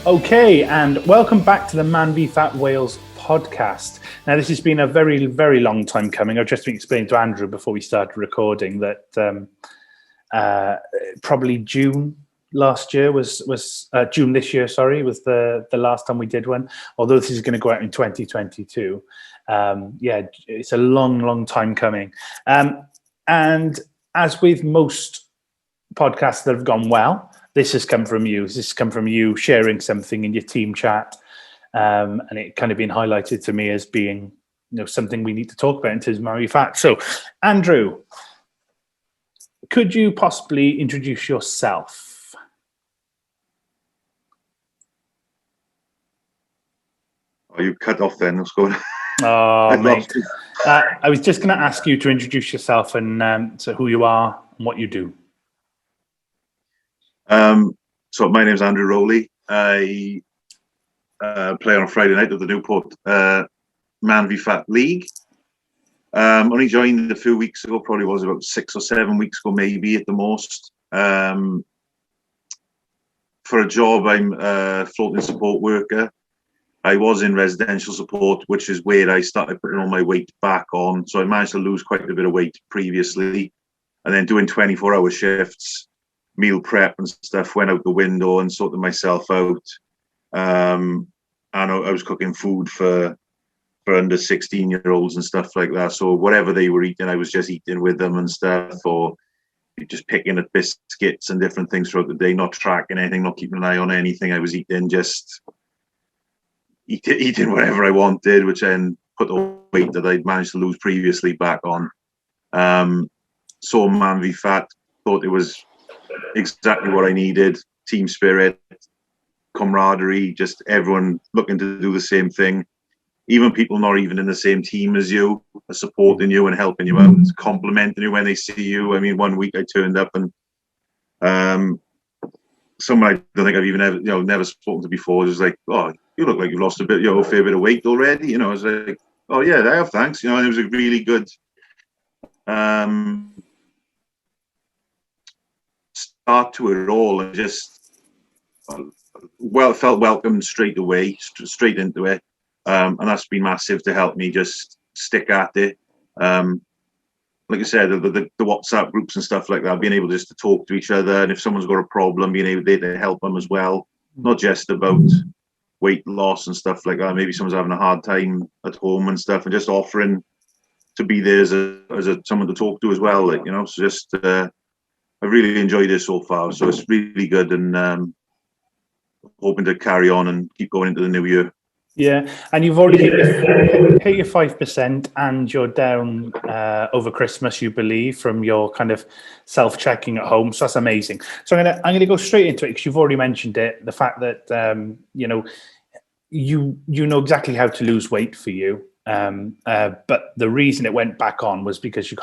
Okay, and welcome back to the MANvFAT Wales podcast. Now, this has been a very, very long time coming. I've just been explaining to Andrew before we started recording that probably June last year was June this year, sorry, was the last time we did one. Although this is going to go out in 2022. It's a long, long time coming. And as with most podcasts that have gone well, this has come from you. This has come from you sharing something in your team chat, and it kind of been highlighted to me as being, something we need to talk about in terms of MANvFAT. So, Andrew, could you possibly introduce yourself? Oh, you cut off then. What's going on? Oh, mate. I was just going to ask you to introduce yourself and so who you are and what you do. So my name's Andrew Rowley. I play on a Friday night at the Newport MANvFAT League. Only joined a few weeks ago, probably was about 6 or 7 weeks ago, maybe at the most. For a job, I'm a floating support worker. I was in residential support, which is where I started putting all my weight back on. So I managed to lose quite a bit of weight previously. And then doing 24-hour shifts, meal prep and stuff went out the window and sorted myself out. And I was cooking food for under 16-year-olds and stuff like that. So whatever they were eating, I was just eating with them and stuff, or just picking at biscuits and different things throughout the day, not tracking anything, not keeping an eye on anything. I was eating, just eating whatever I wanted, which then put the weight that I'd managed to lose previously back on. So MANvFAT, thought it was exactly what I needed. Team spirit, camaraderie, just everyone looking to do the same thing. Even people not even in the same team as you are supporting you and helping you out, complimenting you when they see you. I mean, one week I turned up and someone I don't think I've even never spoken to before was like, "Oh, you look like you've lost a fair bit of weight already." I was like, "Oh yeah, I have, thanks." And it was a really good start to it all, and just felt welcomed straight away, straight into it, and that's been massive to help me just stick at it. Like I said, the WhatsApp groups and stuff like that, being able just to talk to each other, and if someone's got a problem, being able to help them as well, not just about weight loss and stuff like that. Maybe someone's having a hard time at home and stuff, and just offering to be there as someone to talk to as well. So just I've really enjoyed it so far. So it's really good, and hoping to carry on and keep going into the new year. Yeah, and you've already hit your 5%, and you're down over Christmas, you believe, from your kind of self-checking at home. So that's amazing. So I'm gonna go straight into it, because you've already mentioned it. The fact that you know exactly how to lose weight for you, but the reason it went back on was because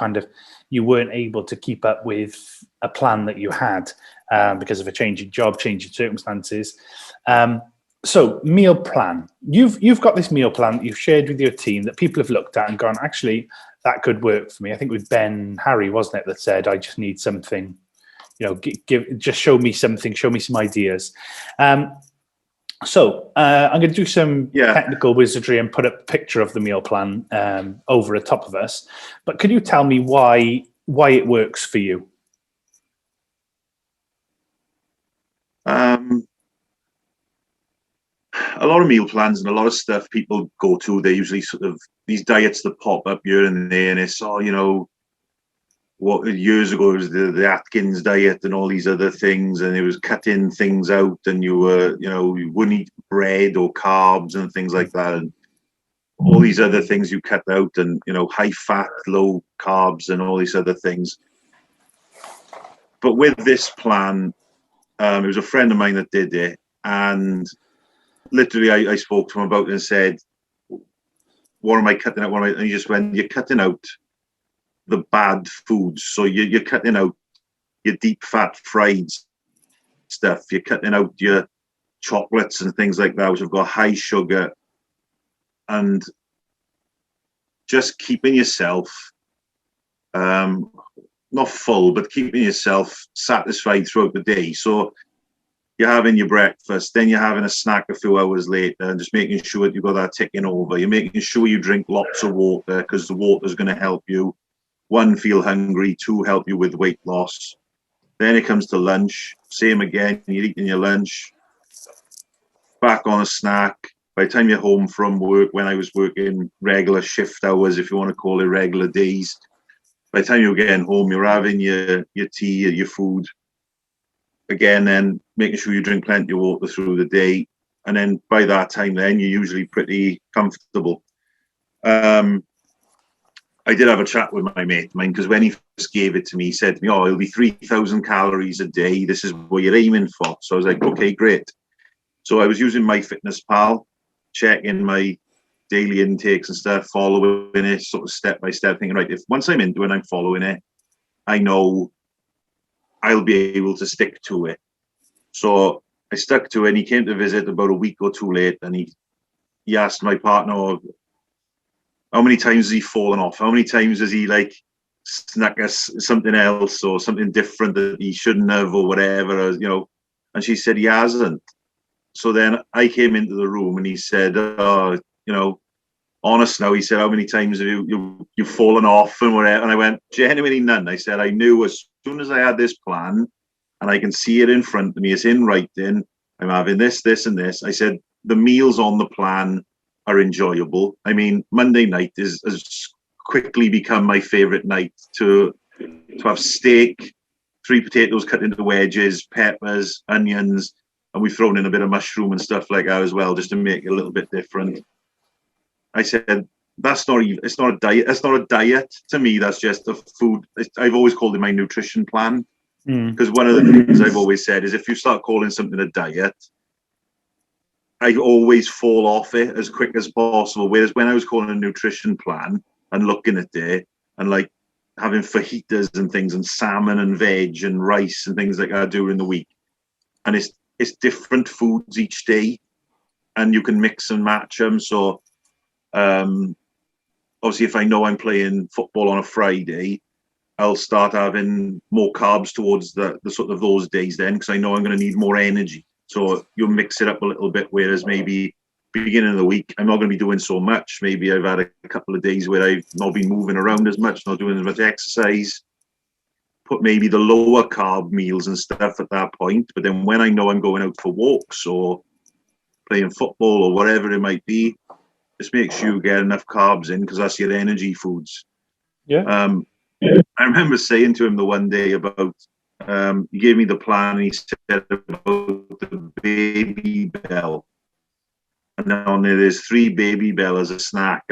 you weren't able to keep up with a plan that you had because of a change in job, change in circumstances. So meal plan. You've got this meal plan that you've shared with your team that people have looked at and gone, actually, that could work for me. I think with Ben Harry, wasn't it, that said, I just need something, just show me something, show me some ideas. So I'm going to do some technical wizardry and put a picture of the meal plan over the top of us. But could you tell me why it works for you? A lot of meal plans and a lot of stuff people go to, they're usually sort of these diets that pop up here and there, and it's what years ago it was the Atkins diet and all these other things, and it was cutting things out, and you wouldn't eat bread or carbs and things like that, and all these other things you cut out, and high fat, low carbs, and all these other things. But with this plan, it was a friend of mine that did it, and literally I spoke to him about it and said, what am I cutting out? And he just went, you're cutting out the bad foods. So you're cutting out your deep fat fried stuff. You're cutting out your chocolates and things like that, which have got high sugar, and just keeping yourself not full, but keeping yourself satisfied throughout the day. So you're having your breakfast, then you're having a snack a few hours later, and just making sure that you've got that ticking over. You're making sure you drink lots of water, because the water is going to help you, one, feel hungry, two, help you with weight loss. Then it comes to lunch, same again, you're eating your lunch, back on a snack. By the time you're home from work, when I was working regular shift hours, if you want to call it regular days, by the time you're getting home, you're having your tea, your food. Again, then making sure you drink plenty of water through the day. And then by that time, then you're usually pretty comfortable. I did have a chat with my mate, mine, because when he first gave it to me, he said to me, "Oh, it'll be 3,000 calories a day. This is what you're aiming for." So I was like, okay, great. So I was using MyFitnessPal, checking my daily intakes and stuff, following it sort of step by step, thinking, right, if once I'm into it, I'm following it, I know I'll be able to stick to it. So I stuck to it, and he came to visit about a week or two late, and he asked my partner, how many times has he fallen off? How many times has he like snuck us something else or something different that he shouldn't have or whatever, or, you know? And she said he hasn't. So then I came into the room, and he said, "Oh, you know, honest now," he said, "how many times have you've fallen off and whatever?" And I went, "Genuinely none." I said, "I knew as soon as I had this plan and I can see it in front of me, it's in writing, I'm having this, this, and this." I said, "The meals on the plan are enjoyable." I mean, Monday night has quickly become my favorite night to have steak, 3 potatoes cut into wedges, peppers, onions, and we've thrown in a bit of mushroom and stuff like that as well, just to make it a little bit different. I said, it's not a diet. It's not a diet to me. That's just a food. I've always called it my nutrition plan, because one of the things I've always said is if you start calling something a diet, I always fall off it as quick as possible. Whereas when I was calling a nutrition plan and looking at it and like having fajitas and things and salmon and veg and rice and things like that during the week, and it's different foods each day, and you can mix and match them. So obviously, if I know I'm playing football on a Friday, I'll start having more carbs towards the sort of those days then, because I know I'm going to need more energy. So you'll mix it up a little bit, whereas maybe beginning of the week, I'm not going to be doing so much. Maybe I've had a couple of days where I've not been moving around as much, not doing as much exercise. Put maybe the lower carb meals and stuff at that point. But then when I know I'm going out for walks or playing football or whatever it might be, just make sure you get enough carbs in, because that's your energy foods. Yeah. I remember saying to him the one day about, he gave me the plan, and he said about the Baby Bell. And on there, there's 3 Baby Bell as a snack.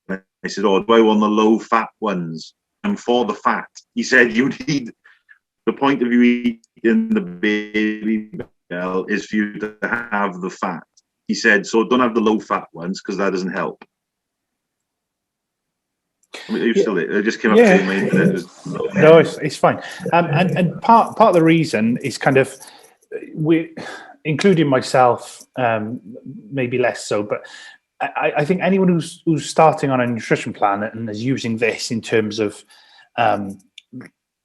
And I said, "Oh, do I want the low fat ones?" And for the fat, he said, "You need, the point of you eating the Baby Bell is for you to have the fat." He said, "So don't have the low fat ones, because that doesn't help." I mean, it just came up to my internet. No, it's fine. And part of the reason is kind of, we, including myself, maybe less so, but I think anyone who's starting on a nutrition plan and is using this in terms of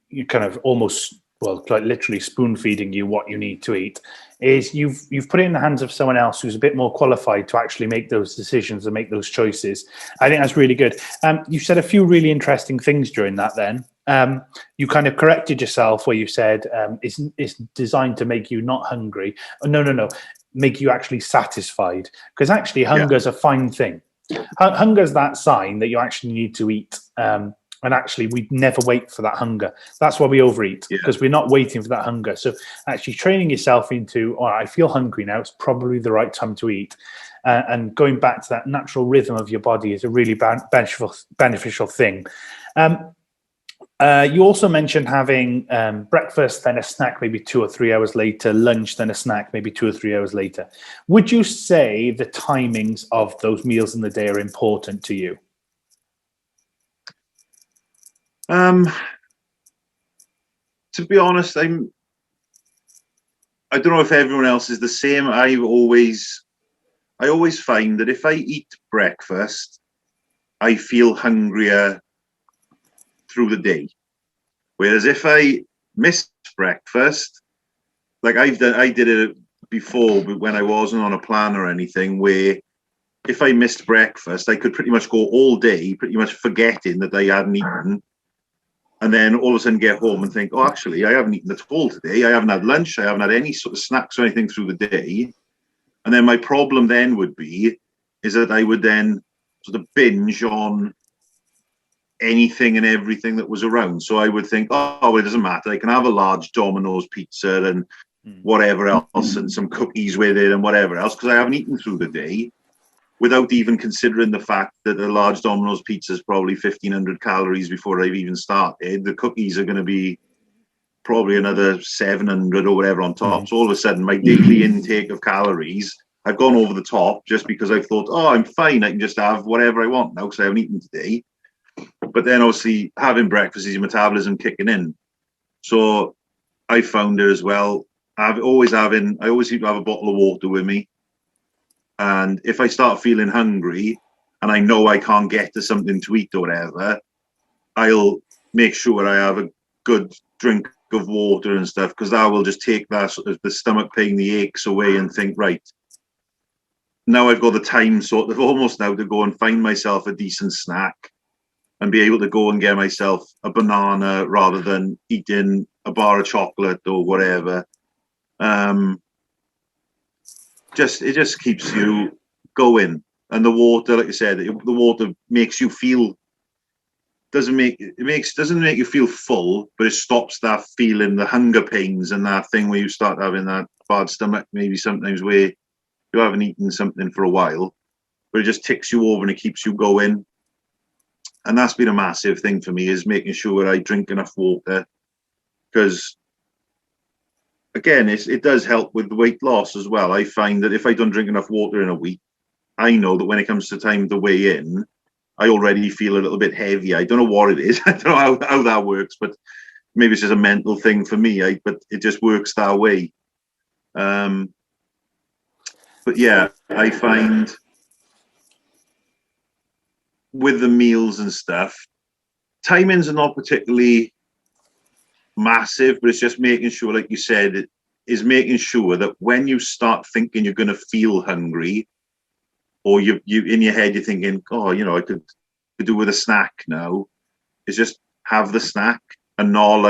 you kind of almost, well, like literally spoon feeding you what you need to eat, is you've put it in the hands of someone else who's a bit more qualified to actually make those decisions and make those choices. I think that's really good. You said a few really interesting things during that then. You kind of corrected yourself where you said it's designed to make you not hungry. Oh, no, make you actually satisfied. Because actually hunger is a fine thing. Hunger is that sign that you actually need to eat. And actually, we never wait for that hunger. That's why we overeat, because we're not waiting for that hunger. So actually training yourself into, all right, I feel hungry now, it's probably the right time to eat. And going back to that natural rhythm of your body is a really beneficial thing. You also mentioned having breakfast, then a snack maybe 2 or 3 hours later, lunch, then a snack maybe 2 or 3 hours later. Would you say the timings of those meals in the day are important to you? To be honest, I don't know if everyone else is the same. I always find that if I eat breakfast, I feel hungrier through the day. Whereas if I miss breakfast, like I did it before when I wasn't on a plan or anything, where if I missed breakfast, I could pretty much go all day, pretty much forgetting that I hadn't eaten. And then all of a sudden get home and think, oh, actually, I haven't eaten at all today. I haven't had lunch. I haven't had any sort of snacks or anything through the day. And then my problem then would be is that I would then sort of binge on anything and everything that was around. So I would think, oh, well, it doesn't matter. I can have a large Domino's pizza and whatever else and some cookies with it and whatever else because I haven't eaten through the day, without even considering the fact that a large Domino's pizza is probably 1,500 calories before I've even started. The cookies are going to be probably another 700 or whatever on top. So all of a sudden, my daily intake of calories, I've gone over the top just because I've thought, oh, I'm fine. I can just have whatever I want now because I haven't eaten today. But then obviously having breakfast is your metabolism kicking in. So I found it as well. I always seem to have a bottle of water with me. And if I start feeling hungry and I know I can't get to something to eat or whatever, I'll make sure I have a good drink of water and stuff, because that will just take that sort of the stomach pain, the aches away, and think, right, now I've got the time sort of almost now to go and find myself a decent snack and be able to go and get myself a banana rather than eating a bar of chocolate or whatever. It just keeps you going. And the water, like I said, the water makes you feel, doesn't make you feel full, but it stops that feeling, the hunger pains and that thing where you start having that bad stomach, maybe sometimes where you haven't eaten something for a while, but it just ticks you over and it keeps you going. And that's been a massive thing for me, is making sure I drink enough water, because again, it does help with the weight loss as well. I find that if I don't drink enough water in a week, I know that when it comes to time to weigh in, I already feel a little bit heavy. I don't know what it is. I don't know how that works, but maybe it's just a mental thing for me. But it just works that way. But yeah, I find with the meals and stuff, timings are not particularly massive, but it's just making sure, like you said, is making sure that when you start thinking you're going to feel hungry, or you in your head you're thinking, oh, you know, I could do with a snack now, is just have the snack and not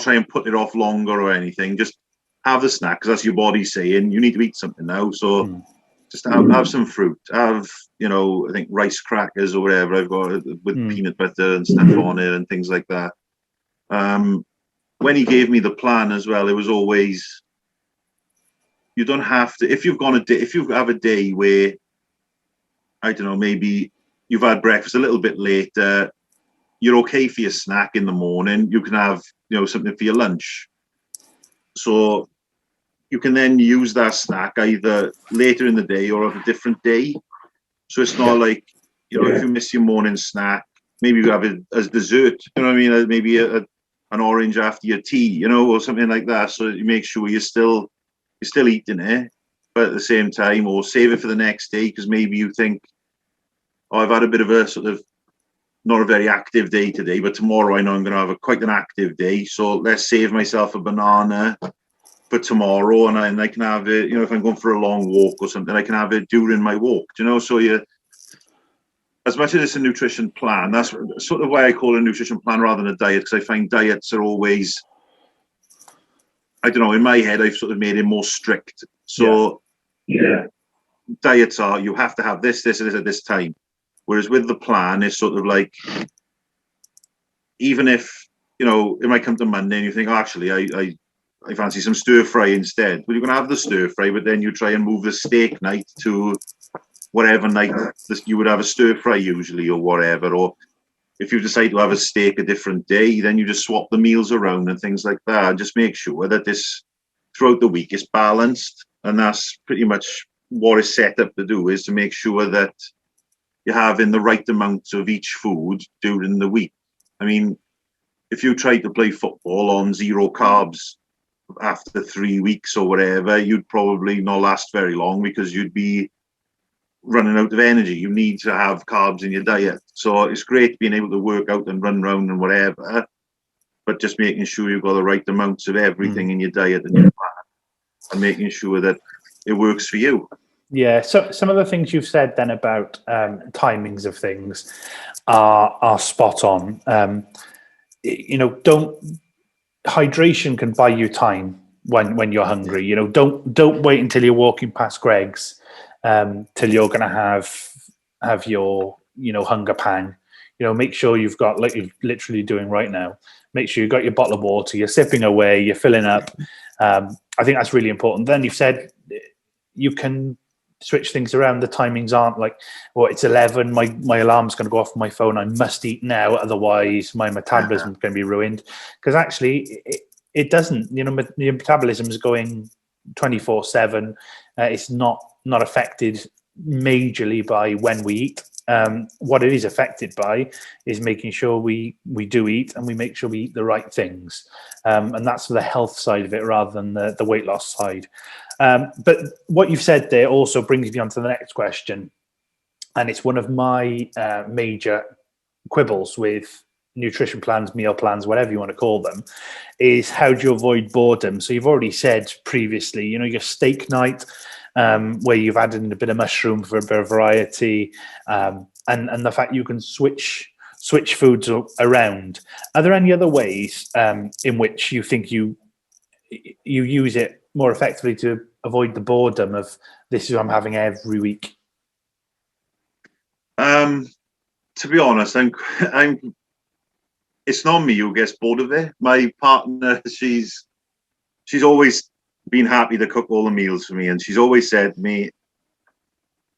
try and put it off longer or anything. Just have the snack, because that's your body saying you need to eat something now. So just have some fruit, have, you know, I think rice crackers or whatever I've got with peanut butter and stuff on it and things like that. When he gave me the plan as well, it was always, you don't have to, if you have a day where, I don't know, maybe you've had breakfast a little bit later, you're okay for your snack in the morning, you can have, you know, something for your lunch. So you can then use that snack either later in the day or of a different day. So it's not like, you know, if you miss your morning snack, maybe you have it as dessert, you know what I mean? Maybe an orange after your tea, you know, or something like that. So you make sure you're still eating it, but at the same time, or save it for the next day, because maybe you think, oh, I've had a bit of a sort of not a very active day today, but tomorrow I know I'm going to have quite an active day. So let's save myself a banana for tomorrow, and I can have it, you know, if I'm going for a long walk or something, I can have it during my walk, you know. So as much as it's a nutrition plan, that's sort of why I call it a nutrition plan rather than a diet, because I find diets are always, I don't know, in my head, I've sort of made it more strict. So diets are, you have to have this, and this at this time. Whereas with the plan, it's sort of like, even if, you know, it might come to Monday and you think, oh, actually, I fancy some stir fry instead. Well, you're going to have the stir fry, but then you try and move the steak night to whatever night you would have a stir fry usually, or whatever. Or if you decide to have a steak a different day, then you just swap the meals around and things like that. Just make sure that this throughout the week is balanced. And that's pretty much what it's set up to do, is to make sure that you're having the right amounts of each food during the week. I mean, if you tried to play football on 0 carbs after 3 weeks or whatever, you'd probably not last very long, because you'd be running out of energy. You need to have carbs in your diet. So it's great being able to work out and run around and whatever, but just making sure you've got the right amounts of everything in your diet and your plan. and making sure that it works for you. Yeah, so some of the things you've said then about timings of things are spot on. Hydration can buy you time when you're hungry. Don't wait until you're walking past Greg's till you're going to have your hunger pang. Make sure you've got, like you're literally doing right now, make sure you've got your bottle of water, you're sipping away, you're filling up. I think that's really important. Then you've said you can switch things around. The timings aren't like, it's 11, my alarm's going to go off on my phone, I must eat now, otherwise my metabolism is going to be ruined. Because actually it doesn't. Your metabolism is going 24/7. It's not affected majorly by when we eat. What it is affected by is making sure we do eat, and we make sure we eat the right things, and that's for the health side of it rather than the weight loss side. But what you've said there also brings me on to the next question, and it's one of my major quibbles with nutrition plans, meal plans, whatever you want to call them, is how do you avoid boredom? So you've already said previously, your steak night, where you've added in a bit of mushroom for a bit of variety, and the fact you can switch foods around. Are there any other ways in which you think you use it more effectively to avoid the boredom of this is what I'm having every week? To be honest, I'm. It's not me who gets bored of it. My partner, she's always been happy to cook all the meals for me, and she's always said to me,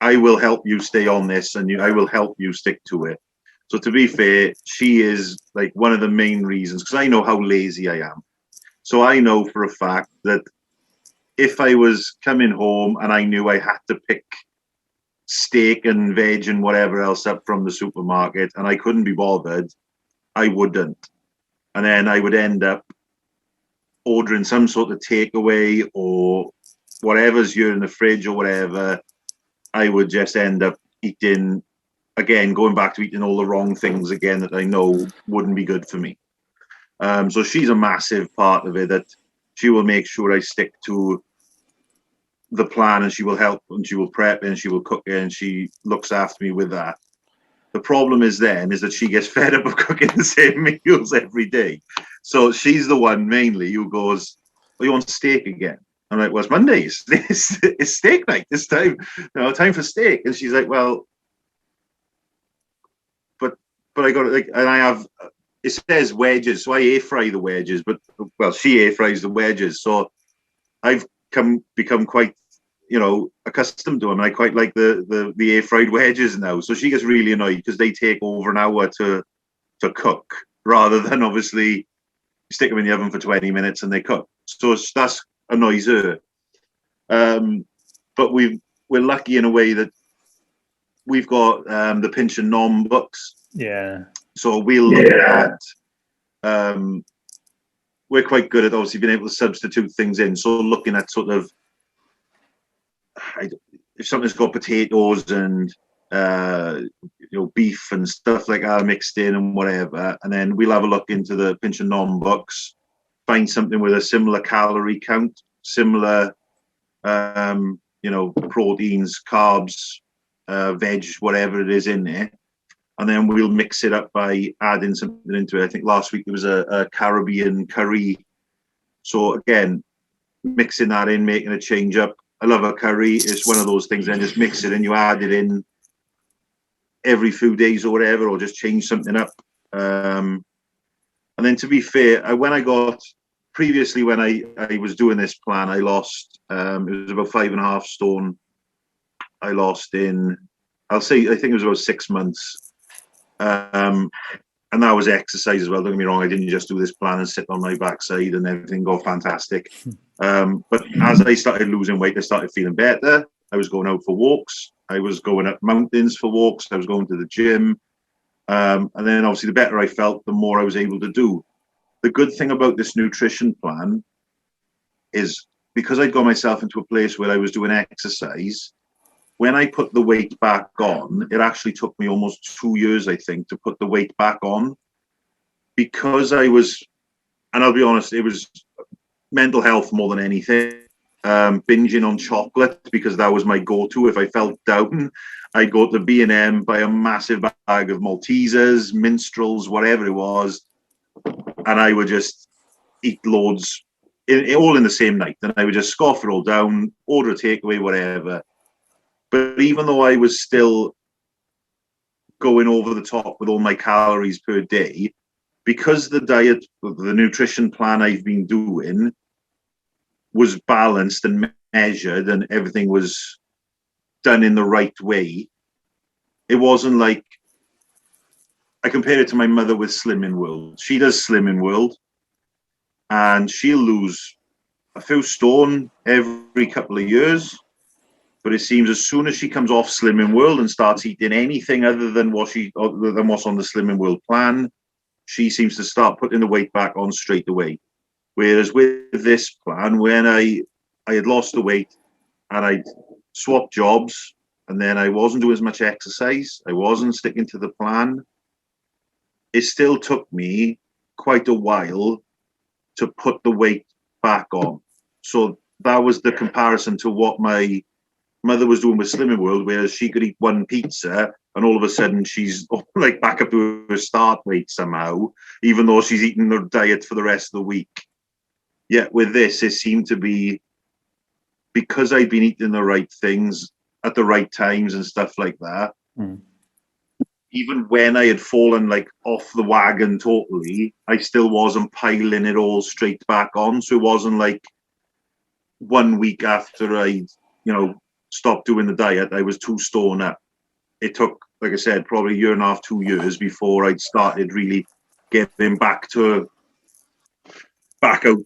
I will help you stay on this, and I will help you stick to it. So to be fair, she is like one of the main reasons, because I know how lazy I am. So I know for a fact that if I was coming home and I knew I had to pick steak and veg and whatever else up from the supermarket and I couldn't be bothered, I wouldn't. And then I would end up ordering some sort of takeaway or whatever's here in the fridge or whatever. I would just end up eating, again, going back to eating all the wrong things again that I know wouldn't be good for me. So she's a massive part of it, that she will make sure I stick to the plan, and she will help, and she will prep, and she will cook it, and she looks after me with that. The problem is that she gets fed up of cooking the same meals every day. So she's the one mainly who goes, "Oh, you want steak again?" I'm like, "Well, it's Mondays. It's steak night this time. Time for steak." And she's like, "Well, but I got it." And I have. It says wedges, so I air fry the wedges. But she air fries the wedges, so I've become quite, accustomed to them. I quite like the air fried wedges now. So she gets really annoyed because they take over an hour to cook, rather than obviously stick them in the oven for 20 minutes and they cook. So that annoys her. But we're lucky in a way that we've got the Pinch and Nom books. Yeah. So we'll look at. We're quite good at obviously being able to substitute things in. So looking at sort of, if something's got potatoes and beef and stuff like that mixed in and whatever, and then we'll have a look into the Pinch and Nom books, find something with a similar calorie count, similar proteins, carbs, veg, whatever it is in there, and then we'll mix it up by adding something into it. I think last week there was a Caribbean curry, so again, mixing that in, making a change up. I love a curry. It's one of those things, and just mix it and you add it in every few days or whatever, or just change something up. And then to be fair, when I was doing this plan, I lost, it was about 5.5 stone. I lost in, I think it was about 6 months. And that was exercise as well. Don't get me wrong, I didn't just do this plan and sit on my backside and everything go fantastic. But as I started losing weight, I started feeling better. I was going out for walks. I was going up mountains for walks. I was going to the gym. And then obviously the better I felt, the more I was able to do. The good thing about this nutrition plan is because I got myself into a place where I was doing exercise, when I put the weight back on, it actually took me almost 2 years, I think, to put the weight back on, because I was, and I'll be honest, it was mental health more than anything. binging on chocolate, because that was my go-to. If I felt down, I'd go to B&M, buy a massive bag of Maltesers, Minstrels, whatever it was, and I would just eat loads, all in the same night. And I would just scoff it all down, order a takeaway, whatever. But even though I was still going over the top with all my calories per day, because the diet, the nutrition plan I've been doing was balanced and measured and everything was done in the right way, it wasn't like, I compare it to my mother with Slimming World. She does Slimming World and she'll lose a few stone every couple of years. But it seems as soon as she comes off Slimming World and starts eating anything other than what's on the Slimming World plan, she seems to start putting the weight back on straight away. Whereas with this plan, when I had lost the weight and I'd swapped jobs, and then I wasn't doing as much exercise, I wasn't sticking to the plan, it still took me quite a while to put the weight back on. So that was the comparison to what my mother was doing with Slimming World, whereas she could eat one pizza and all of a sudden she's like back up to her start weight somehow, even though she's eating her diet for the rest of the week. Yet with this, it seemed to be, because I'd been eating the right things at the right times and stuff like that, even when I had fallen like off the wagon totally, I still wasn't piling it all straight back on. So it wasn't like 1 week after I, stopped doing the diet, I was 2 stone up. It took, like I said, probably a year and a half, 2 years before I'd started really getting back out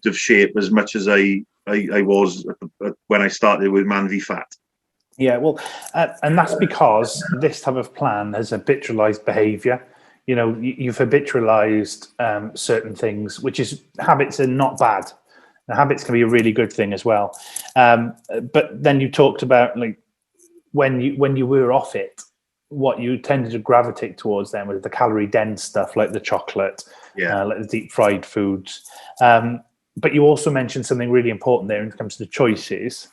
of shape as much as I was when I started with MANvFAT. Yeah, well, and that's because this type of plan has habitualized behavior. You've habitualized certain things, which is, habits are not bad. Now, habits can be a really good thing as well. But then you talked about like when you were off it, what you tended to gravitate towards then was the calorie dense stuff like the chocolate, like the deep fried foods. But you also mentioned something really important there when it comes to the choices,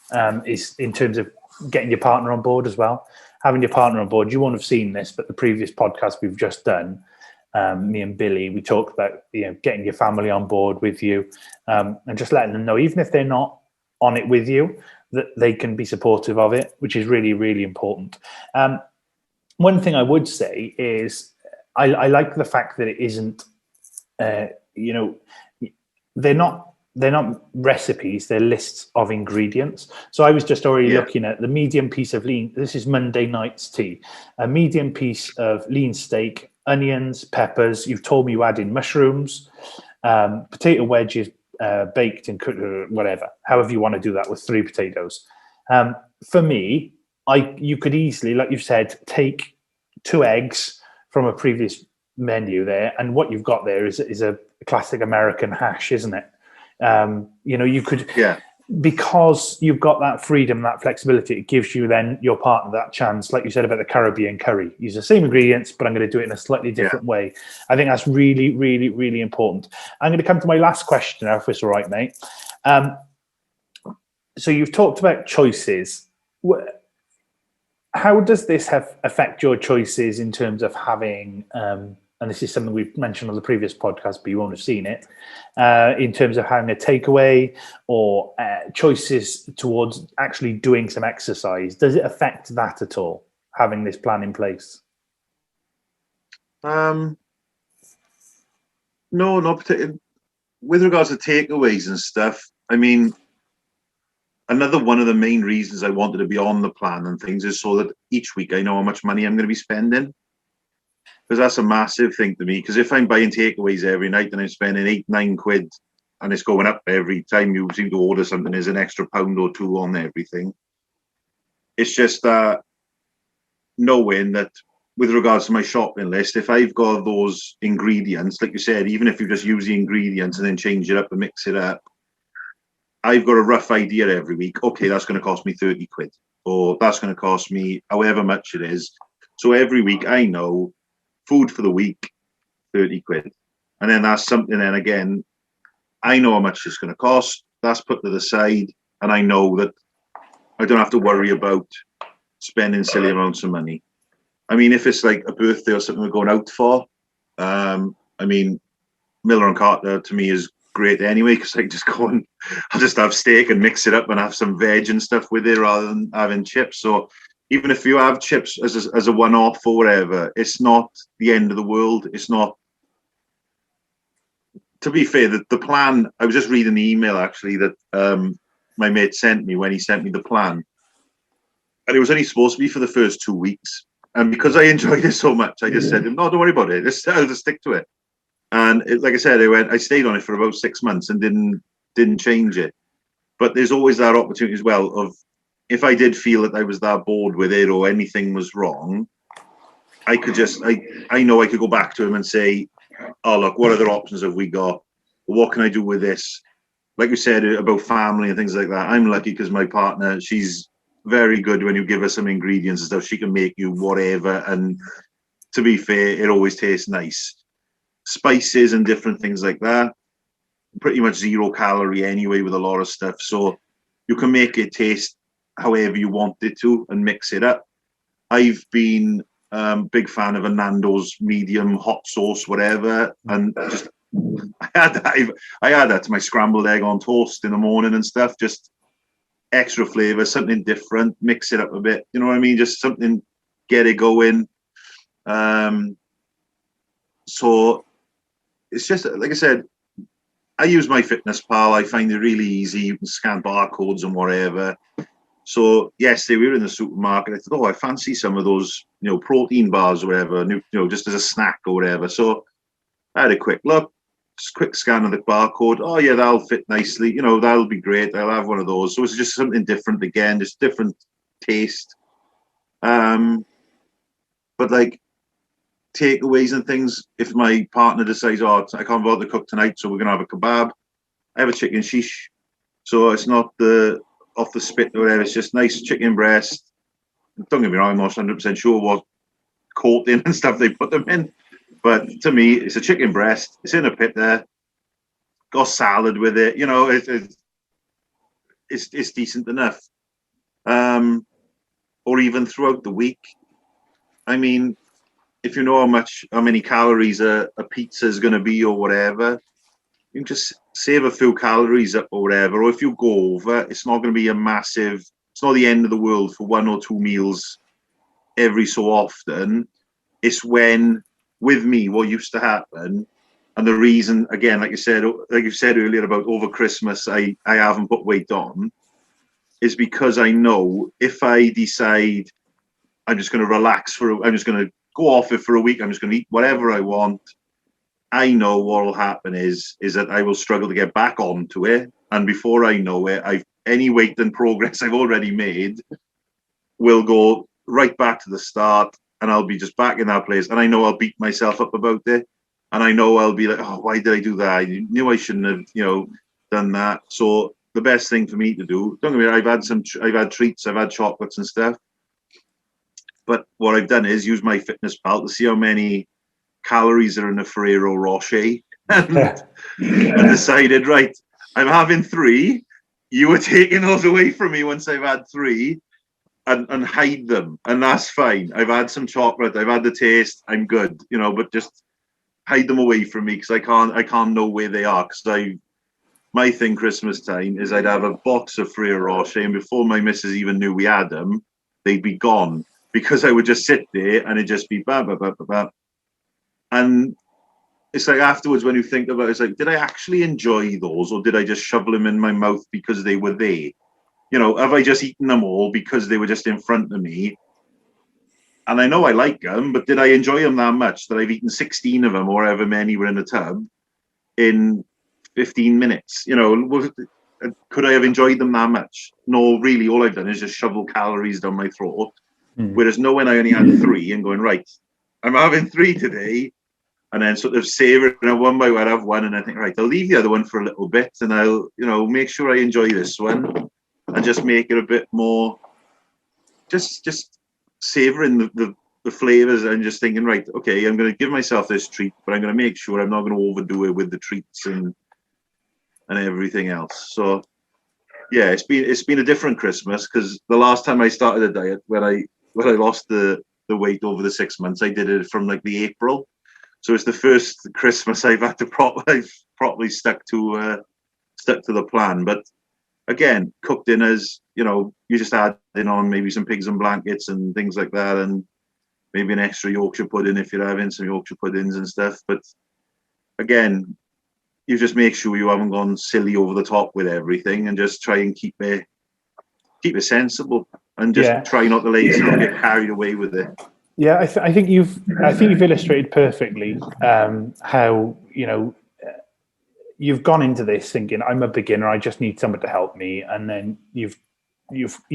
is in terms of getting your partner on board as well. Having your partner on board, you won't have seen this, but the previous podcast we've just done, me and Billy, we talked about getting your family on board with you, and just letting them know, even if they're not on it with you, that they can be supportive of it, which is really, really important. One thing I would say is I like the fact that it isn't, they're not recipes, they're lists of ingredients. So I was just already looking at the medium piece of lean. This is Monday night's tea. A medium piece of lean steak, onions, peppers. You've told me you add in mushrooms, potato wedges, baked and cooked, whatever. However you want to do that with 3 potatoes. For me, you could easily, like you've said, take 2 eggs from a previous menu there, and what you've got there is a classic American hash, isn't it? You could, because you've got that freedom, that flexibility, it gives you then your partner that chance, like you said about the Caribbean curry. Use the same ingredients, but I'm going to do it in a slightly different way. I think that's really, really, really important. I'm going to come to my last question now, if it's all right, mate. So you've talked about choices. How does this affect your choices in terms of having, and this is something we've mentioned on the previous podcast, but you won't have seen it, in terms of having a takeaway or choices towards actually doing some exercise? Does it affect that at all, having this plan in place? No, not particularly. With regards to takeaways and stuff, I mean, another one of the main reasons I wanted to be on the plan and things is so that each week I know how much money I'm going to be spending. Because that's a massive thing to me. Because if I'm buying takeaways every night and I'm spending 8-9 quid and it's going up every time you seem to order something, there's an extra £1 or £2 on everything. It's just knowing that with regards to my shopping list, if I've got those ingredients, like you said, even if you just use the ingredients and then change it up and mix it up, I've got a rough idea every week. Okay, that's going to cost me 30 quid, or that's going to cost me however much it is. So every week I know food for the week, 30 quid. And then that's something, then again, I know how much it's going to cost. That's put to the side. and I know that I don't have to worry about spending silly amounts of money. I mean, if it's like a birthday or something we're going out for, I mean, Miller and Carter to me is great anyway, because I can just go and I'll just have steak and mix it up and have some veg and stuff with it rather than having chips. So even if you have chips as a one-off or whatever, it's not the end of the world. It's not. To be fair, the plan, I was just reading the email actually that my mate sent me when he sent me the plan. And it was only supposed to be for the first 2 weeks. And because I enjoyed it so much, I just said, no, don't worry about it. I'll just stick to it. And like I said, I stayed on it for about 6 months and didn't change it. But there's always that opportunity as well of, if I did feel that I was that bored with it or anything was wrong, I could just, I know I could go back to him and say, oh, look, what other options have we got? What can I do with this? Like you said about family and things like that. I'm lucky because my partner, she's very good when you give her some ingredients and stuff. She can make you whatever. And to be fair, it always tastes nice. Spices and different things like that, pretty much 0 calorie anyway with a lot of stuff. So you can make it taste however you want it to and mix it up. I've been big fan of a Nando's medium hot sauce, whatever, and just I had that to my scrambled egg on toast in the morning and stuff. Just extra flavor, something different, mix it up a bit. You know what I mean? Just something, get it going. So it's just like I said. I use MyFitnessPal. I find it really easy. You can scan barcodes and whatever. So yesterday we were in the supermarket. I thought, oh, I fancy some of those, protein bars or whatever, just as a snack or whatever. So I had a quick look, just quick scan of the barcode. Oh yeah, that'll fit nicely. That'll be great. I'll have one of those. So it's just something different again, just different taste. But like takeaways and things, if my partner decides, oh, I can't bother to cook tonight, so we're gonna have a kebab, I have a chicken shish. So it's not off the spit or whatever, it's just nice chicken breast. Don't get me wrong, I'm not 100% sure what coating and stuff they put them in, but to me it's a chicken breast, it's in a pit there, got salad with it, it's decent enough. Or even throughout the week, I mean, if you know how many calories a pizza is going to be or whatever, you can just save a few calories up or whatever. Or if you go over, it's not going to be it's not the end of the world for 1 or 2 meals every so often. It's when, with me, what used to happen, and the reason, again, like you said earlier about over Christmas, I haven't put weight on, is because I know if I decide I'm just going to relax I'm just going to go off it for a week, I'm just going to eat whatever I want, I know what will happen is that I will struggle to get back onto it, and before I know it, any weight and progress I've already made will go right back to the start, and I'll be just back in that place, and I know I'll beat myself up about it, and I know I'll be like, oh, why did I do that? I knew I shouldn't have done that. So the best thing for me to do, don't get me wrong, I've had treats, I've had chocolates and stuff, but what I've done is use MyFitnessPal to see how many calories are in a Ferrero Rocher, and I decided, right, I'm having 3. You were taking those away from me once I've had 3, and hide them, and that's fine. I've had some chocolate, I've had the taste, I'm good, but just hide them away from me, because I can't know where they are. Because my thing Christmas time is I'd have a box of Ferrero Rocher, and before my missus even knew we had them, they'd be gone, because I would just sit there and it'd just be bam, bam, bam, bam, bam. And it's like afterwards when you think about it, it's like, did I actually enjoy those, or did I just shovel them in my mouth because they were there? Have I just eaten them all because they were just in front of me? And I know I like them, but did I enjoy them that much that I've eaten 16 of them, or however many were in the tub, in 15 minutes? Could I have enjoyed them that much? No, really, all I've done is just shovel calories down my throat. Whereas knowing I only had 3 and going, right, I'm having 3 today, and then sort of savor it, one by one, I have one, and I think, right, I'll leave the other one for a little bit, and I'll, make sure I enjoy this one, and just make it a bit more, just savoring the flavors, and just thinking, right, okay, I'm going to give myself this treat, but I'm going to make sure I'm not going to overdo it with the treats and everything else. So yeah, it's been a different Christmas, because the last time I started a diet, when I lost the weight over the 6 months, I did it from like the April. So it's the first Christmas I've had to properly stuck to the plan. But again, cooked dinners, you just add in on maybe some pigs and blankets and things like that, and maybe an extra Yorkshire pudding if you're having some Yorkshire puddings and stuff. But again, you just make sure you haven't gone silly over the top with everything, and just try and keep it sensible, and just try not to let yourself get carried away with it. Yeah, I think you've illustrated perfectly how you've gone into this thinking, I'm a beginner, I just need someone to help me, and then you've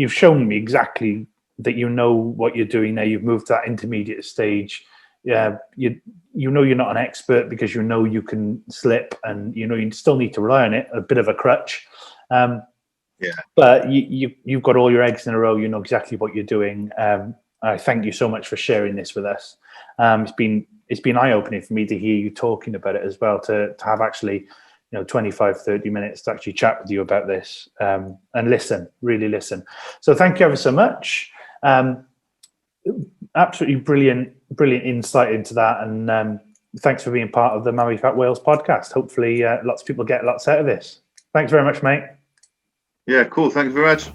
shown me exactly that you know what you're doing now. You've moved to that intermediate stage. Yeah, you know you're not an expert, because you know you can slip, and you still need to rely on it, a bit of a crutch. But you've got all your eggs in a row. You know exactly what you're doing. I thank you so much for sharing this with us. It's been eye-opening for me to hear you talking about it as well, to have actually 25, 30 minutes to actually chat with you about this, and really listen. So thank you ever so much. Absolutely brilliant insight into that. And thanks for being part of the MANvFAT Wales podcast. Hopefully lots of people get lots out of this. Thanks very much, mate. Yeah, cool. Thanks very much.